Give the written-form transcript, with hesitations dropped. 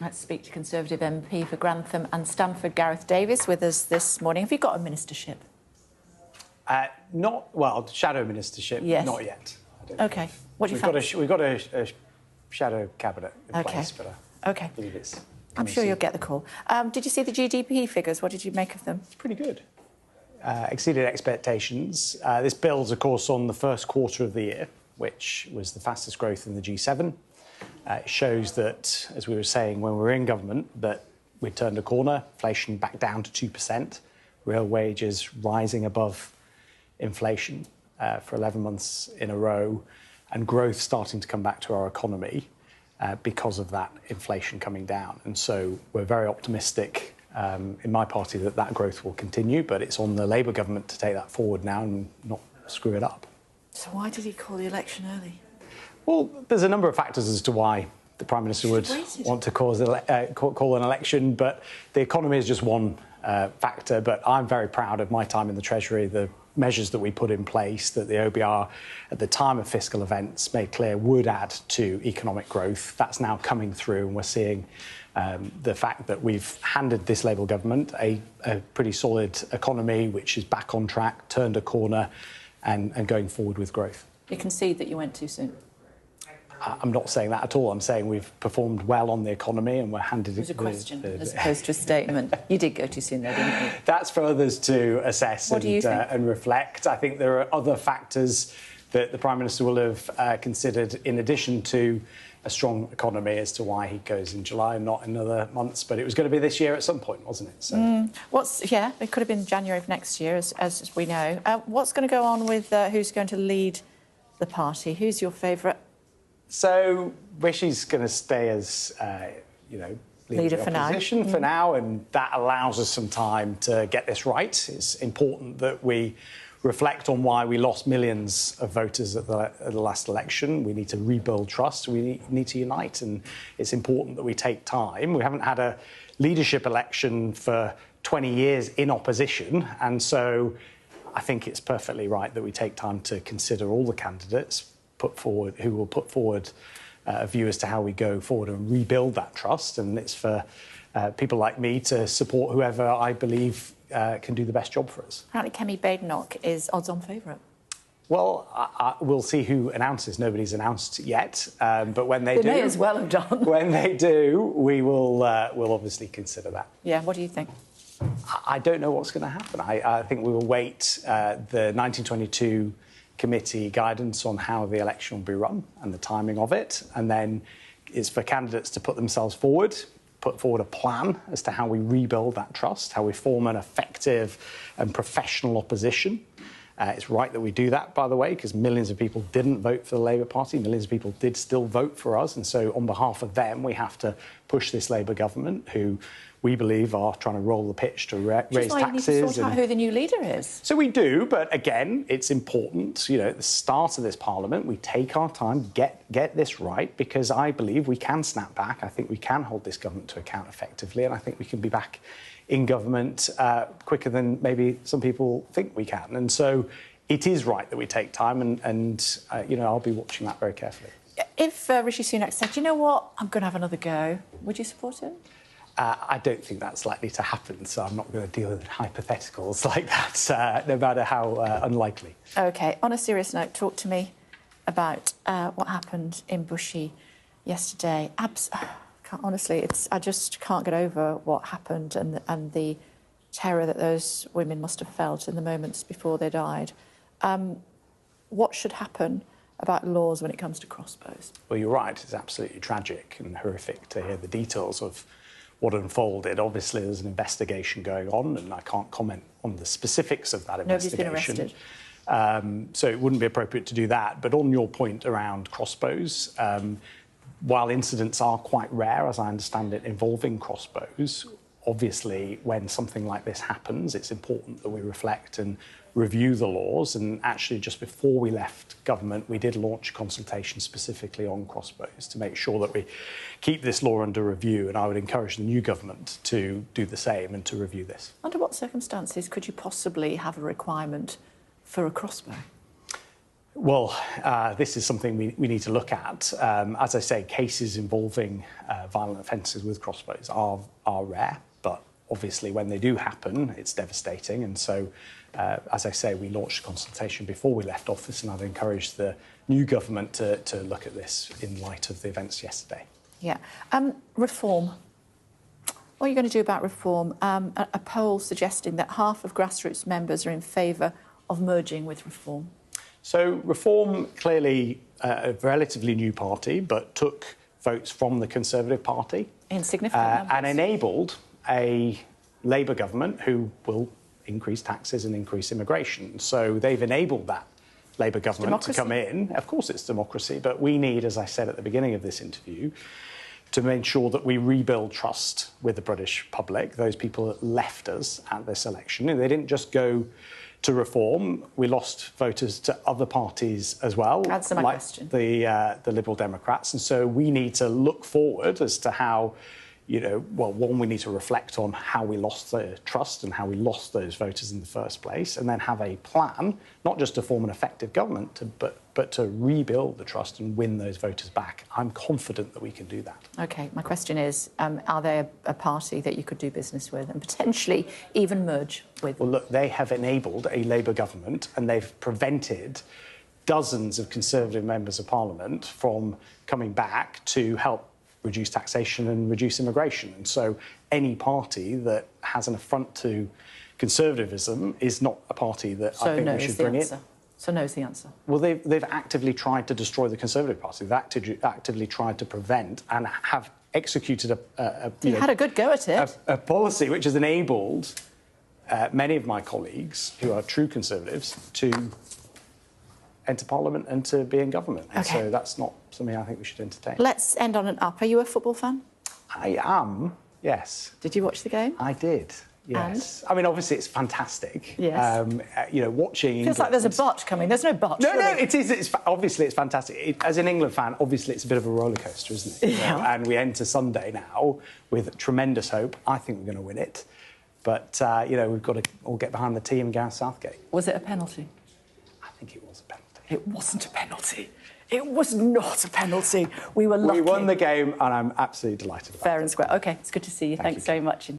Let's speak to Conservative MP for Grantham and Stamford, Gareth Davies, with us this morning. Have you got a ministership? Shadow ministership, yes. Not yet. OK. What do you fancy? We've got a shadow cabinet in place, but I believe it's... I'm sure you'll get the call. Did you see the GDP figures? What did you make of them? It's pretty good. Exceeded expectations. This builds, of course, on the first quarter of the year, which was the fastest growth in the G7. It shows that, as we were saying when we were in government, that we turned a corner, inflation back down to 2%, real wages rising above inflation for 11 months in a row, and growth starting to come back to our economy because of that inflation coming down. And so we're very optimistic in my party that growth will continue, but it's on the Labour government to take that forward now and not screw it up. So why did he call the election early? Well, there's a number of factors as to why the Prime Minister would want to call an election, but the economy is just one factor. But I'm very proud of my time in the Treasury, the measures that we put in place, that the OBR at the time of fiscal events made clear would add to economic growth. That's now coming through, and we're seeing the fact that we've handed this Labour government a pretty solid economy, which is back on track, turned a corner, and going forward with growth. You concede that you went too soon? I'm not saying that at all. I'm saying we've performed well on the economy and we're handed... It was a question as opposed to a statement. You did go too soon there, didn't you? That's for others to assess and reflect. I think there are other factors that the Prime Minister will have considered in addition to a strong economy as to why he goes in July and not in other months. But it was going to be this year at some point, wasn't it? So. It could have been January of next year, as we know. What's going to go on with who's going to lead the party? Who's your favourite? So Rishi's going to stay as, leader of the opposition for now, and that allows us some time to get this right. It's important that we reflect on why we lost millions of voters at the last election. We need to rebuild trust. We need to unite, and it's important that we take time. We haven't had a leadership election for 20 years in opposition, and so I think it's perfectly right that we take time to consider all the candidates who will put forward a view as to how we go forward and rebuild that trust. And it's for people like me to support whoever I believe can do the best job for us. Apparently Kemi Badenoch is odds-on favourite. Well, we'll see who announces. Nobody's announced yet, but when they do... They may as well have done. When they do, we'll obviously consider that. Yeah, what do you think? I don't know what's going to happen. I think we will wait the 1922 committee guidance on how the election will be run and the timing of it, and then it's for candidates to put themselves forward, put forward a plan as to how we rebuild that trust, how we form an effective and professional opposition. It's right that we do that, by the way, because millions of people didn't vote for the Labour Party. Millions of people did still vote for us. And so on behalf of them, we have to push this Labour government, who we believe are trying to roll the pitch to raise taxes. You need to sort out who the new leader is. So we do, but again, it's important, at the start of this Parliament, we take our time, get this right, because I believe we can snap back. I think we can hold this government to account effectively, and I think we can be back in government quicker than maybe some people think we can. And so it is right that we take time, and I'll be watching that very carefully. If Rishi Sunak said, you know what, I'm going to have another go, would you support him? I don't think that's likely to happen, so I'm not going to deal with hypotheticals like that, no matter how unlikely. OK. On a serious note, talk to me about what happened in Bushey yesterday. Honestly, I just can't get over what happened and the terror that those women must have felt in the moments before they died. What should happen about laws when it comes to crossbows? Well, you're right. It's absolutely tragic and horrific to hear the details of what unfolded. Obviously, there's an investigation going on, and I can't comment on the specifics of that investigation. Nobody's been arrested. So it wouldn't be appropriate to do that. But on your point around crossbows, while incidents are quite rare, as I understand it, involving crossbows, obviously, when something like this happens, it's important that we reflect and review the laws. And actually, just before we left government, we did launch a consultation specifically on crossbows to make sure that we keep this law under review. And I would encourage the new government to do the same and to review this. Under what circumstances could you possibly have a requirement for a crossbow? Well, this is something we need to look at. As I say, cases involving violent offences with crossbows are rare, but obviously when they do happen, it's devastating. And so, as I say, we launched a consultation before we left office, and I've encouraged the new government to look at this in light of the events yesterday. Yeah. Reform. What are you going to do about reform? A poll suggesting that half of grassroots members are in favour of merging with Reform. So Reform, clearly a relatively new party, but took votes from the Conservative Party. In significant numbers. And enabled a Labour government who will increase taxes and increase immigration. So they've enabled that Labour government to come in. Of course it's democracy, but we need, as I said at the beginning of this interview, to make sure that we rebuild trust with the British public, those people that left us at this election. And they didn't just go to Reform. We lost voters to other parties as well, Answer my like question. the Liberal Democrats. And so we need to look forward as to how, one, we need to reflect on how we lost the trust and how we lost those voters in the first place, and then have a plan, not just to form an effective government, but to rebuild the trust and win those voters back. I'm confident that we can do that. OK, my question is, are they a party that you could do business with and potentially even merge with? Well, look, they have enabled a Labour government and they've prevented dozens of Conservative members of Parliament from coming back to help reduce taxation and reduce immigration. And so any party that has an affront to conservatism is not a party that I think we should bring in. So no is the answer. Well, they've actively tried to destroy the Conservative Party. They've actively tried to prevent and have executed you had a good go at it. A policy which has enabled many of my colleagues who are true Conservatives to enter Parliament and to be in government. And so that's not something I think we should entertain. Let's end on an up. Are you a football fan? I am, yes. Did you watch the game? I did. Yes. And? I mean, obviously, it's fantastic. Yes. Watching. Feels like there's a bot coming. There's no bot. No, it is. Obviously, it's fantastic. As an England fan, obviously, it's a bit of a roller coaster, isn't it? Yeah. And we enter Sunday now with tremendous hope. I think we're going to win it. But, we've got to all get behind the team and Gareth Southgate. Was it a penalty? I think it was a penalty. It wasn't a penalty. It was not a penalty. We were lucky. We won the game, and I'm absolutely delighted about it. Fair and square. OK, it's good to see you. Thanks very much.